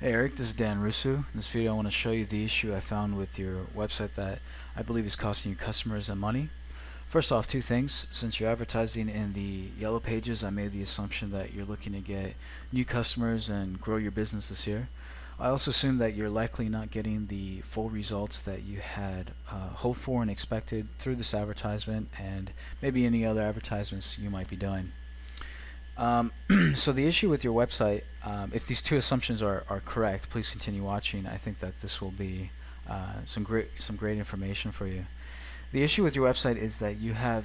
Hey Eric, this is Dan Russo. In this video I want to show you the issue I found with your website that I believe is costing you customers and money. First off, two things. Since you're advertising in the yellow pages, I made the assumption that you're looking to get new customers and grow your business this year. I also assume that you're likely not getting the full results that you had hoped for and expected through this advertisement and maybe any other advertisements you might be doing. Um, so the issue with your website, if these two assumptions are correct, please continue watching. I think that this will be some great information for you. The issue with your website is that you have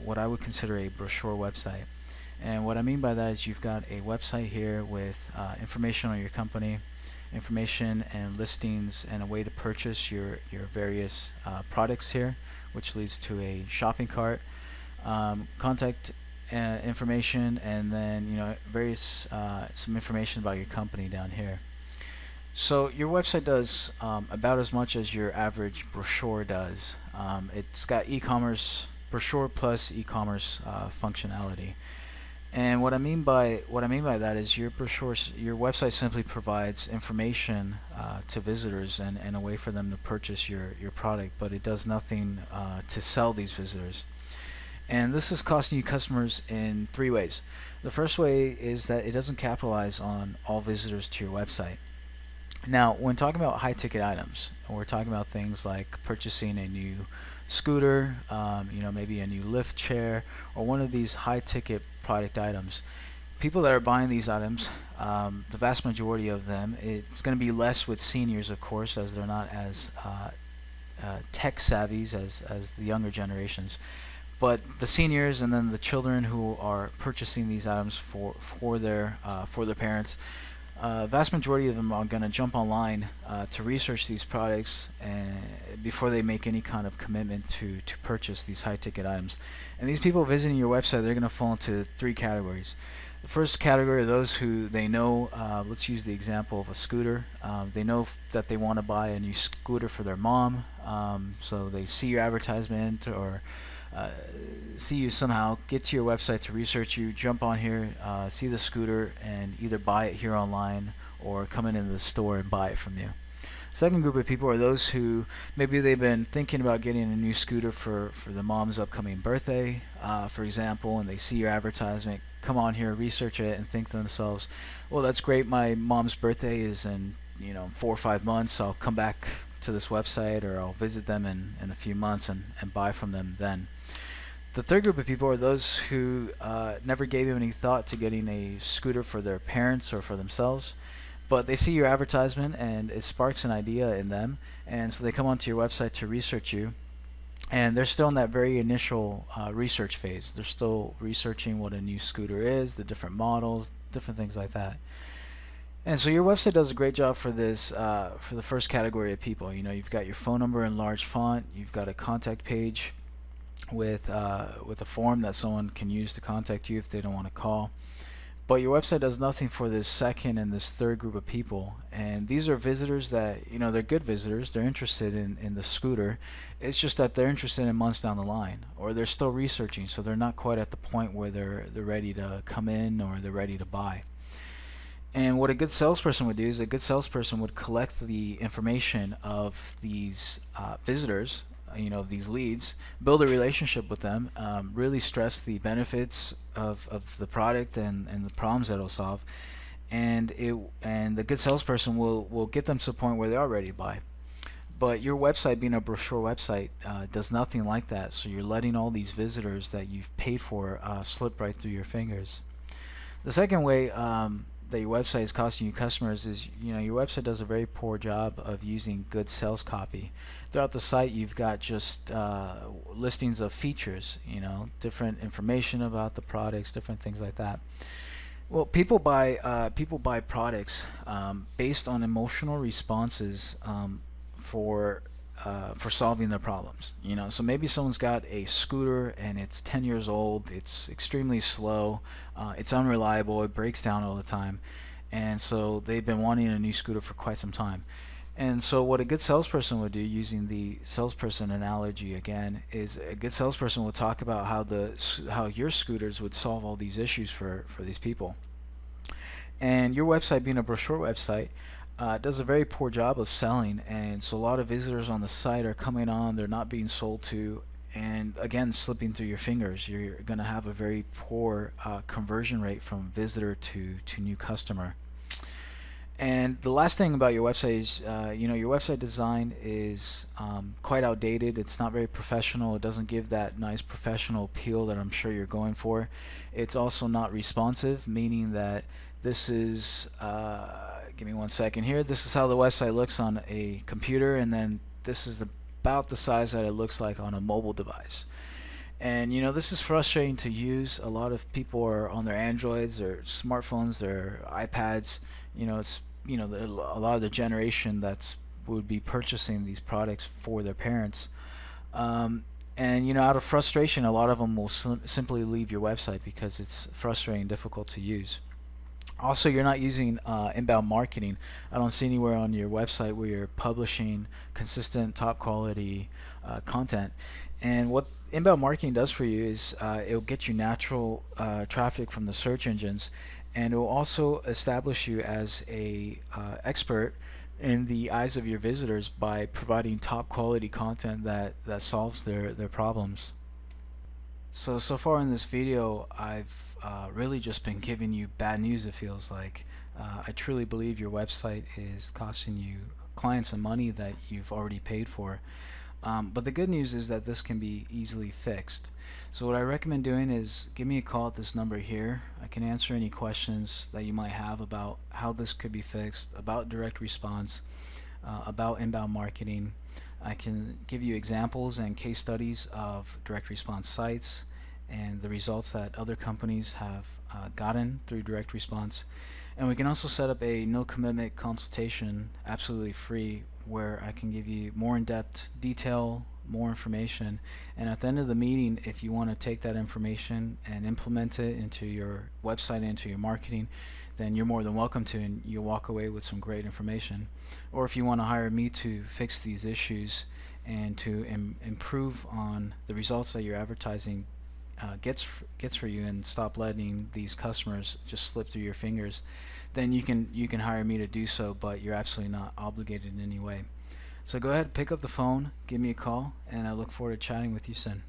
what I would consider a brochure website. And what I mean by that is you've got a website here with information on your company, information and listings, and a way to purchase your various products here, which leads to a shopping cart, contact information, and then various some information about your company down here. So your website does about as much as your average brochure does. It's got e-commerce brochure plus e-commerce functionality. And what I mean by that is your website simply provides information to visitors and a way for them to purchase your product, but it does nothing to sell these visitors. And this is costing you customers in three ways. The first way is that it doesn't capitalize on all visitors to your website. Now, when talking about high ticket items, we're talking about things like purchasing a new scooter, maybe a new lift chair, or one of these high ticket product items. People that are buying these items, the vast majority of them, it's going to be less with seniors, of course, as they're not as tech savvies as the younger generations. But the seniors and then the children who are purchasing these items for their parents, vast majority of them are going to jump online to research these products before they make any kind of commitment to purchase these high ticket items. And these people visiting your website, they're going to fall into three categories. The first category are those who they know, let's use the example of a scooter. They know that they want to buy a new scooter for their mom, so they see your advertisement or see you somehow, get to your website to research you, jump on here, see the scooter, and either buy it here online or come into the store and buy it from you. Second group of people are those who maybe they've been thinking about getting a new scooter for the mom's upcoming birthday, for example, and they see your advertisement, come on here, research it, and think to themselves, well, that's great, my mom's birthday is in 4 or 5 months, I'll come back to this website, or I'll visit them in a few months and buy from them then. The third group of people are those who never gave any thought to getting a scooter for their parents or for themselves, but they see your advertisement and it sparks an idea in them, and so they come onto your website to research you, and they're still in that very initial research phase. They're still researching what a new scooter is, the different models, different things like that. And so your website does a great job for this, for the first category of people. You've got your phone number in large font. You've got a contact page with a form that someone can use to contact you if they don't want to call. But your website does nothing for this second and this third group of people. And these are visitors that, they're good visitors. They're interested in the scooter. It's just that they're interested in months down the line, or they're still researching, so they're not quite at the point where they're ready to come in or they're ready to buy. And what a good salesperson would do is a good salesperson would collect the information of these visitors, of these leads, build a relationship with them, really stress the benefits of the product and the problems that it'll solve, and the good salesperson will get them to the point where they are ready to buy. But your website, being a brochure website, does nothing like that. So you're letting all these visitors that you've paid for slip right through your fingers. The second way that your website is costing you customers is, your website does a very poor job of using good sales copy. Throughout the site, you've got just listings of features, different information about the products, different things like that. Well, people buy products based on emotional responses for solving their problems. So maybe someone's got a scooter and it's 10 years old, it's extremely slow, it's unreliable, it breaks down all the time, and so they've been wanting a new scooter for quite some time. And so what a good salesperson would do, using the salesperson analogy again, is a good salesperson will talk about how your scooters would solve all these issues for these people. And your website, being a brochure website, it does a very poor job of selling, and so a lot of visitors on the site are coming on, they're not being sold to, and again, slipping through your fingers. You're going to have a very poor conversion rate from visitor to new customer. And the last thing about your website is, your website design is quite outdated. It's not very professional. It doesn't give that nice professional appeal that I'm sure you're going for. It's also not responsive, meaning that this is, give me one second here. This is how the website looks on a computer, and then this is about the size that it looks like on a mobile device. And this is frustrating to use. A lot of people are on their Androids, their smartphones, their iPads. It's a lot of the generation that's would be purchasing these products for their parents. And out of frustration, a lot of them will simply leave your website because it's frustrating and difficult to use. Also, you're not using inbound marketing. I don't see anywhere on your website where you're publishing consistent, top quality content. And what inbound marketing does for you is it'll get you natural traffic from the search engines, and it will also establish you as a expert in the eyes of your visitors by providing top quality content that solves their problems. So far in this video, I've really just been giving you bad news, it feels like. I truly believe your website is costing you clients some money that you've already paid for. But the good news is that this can be easily fixed. So what I recommend doing is give me a call at this number here. I can answer any questions that you might have about how this could be fixed, about direct response, about inbound marketing. I can give you examples and case studies of direct response sites and the results that other companies have gotten through direct response. And we can also set up a no commitment consultation, absolutely free, where I can give you more in-depth detail, more information, and at the end of the meeting, if you want to take that information and implement it into your website, into your marketing, then you're more than welcome to, and you'll walk away with some great information. Or if you want to hire me to fix these issues and to improve on the results that your advertising gets for you, and stop letting these customers just slip through your fingers, then you can hire me to do so, but you're absolutely not obligated in any way. So go ahead, pick up the phone, give me a call, and I look forward to chatting with you soon.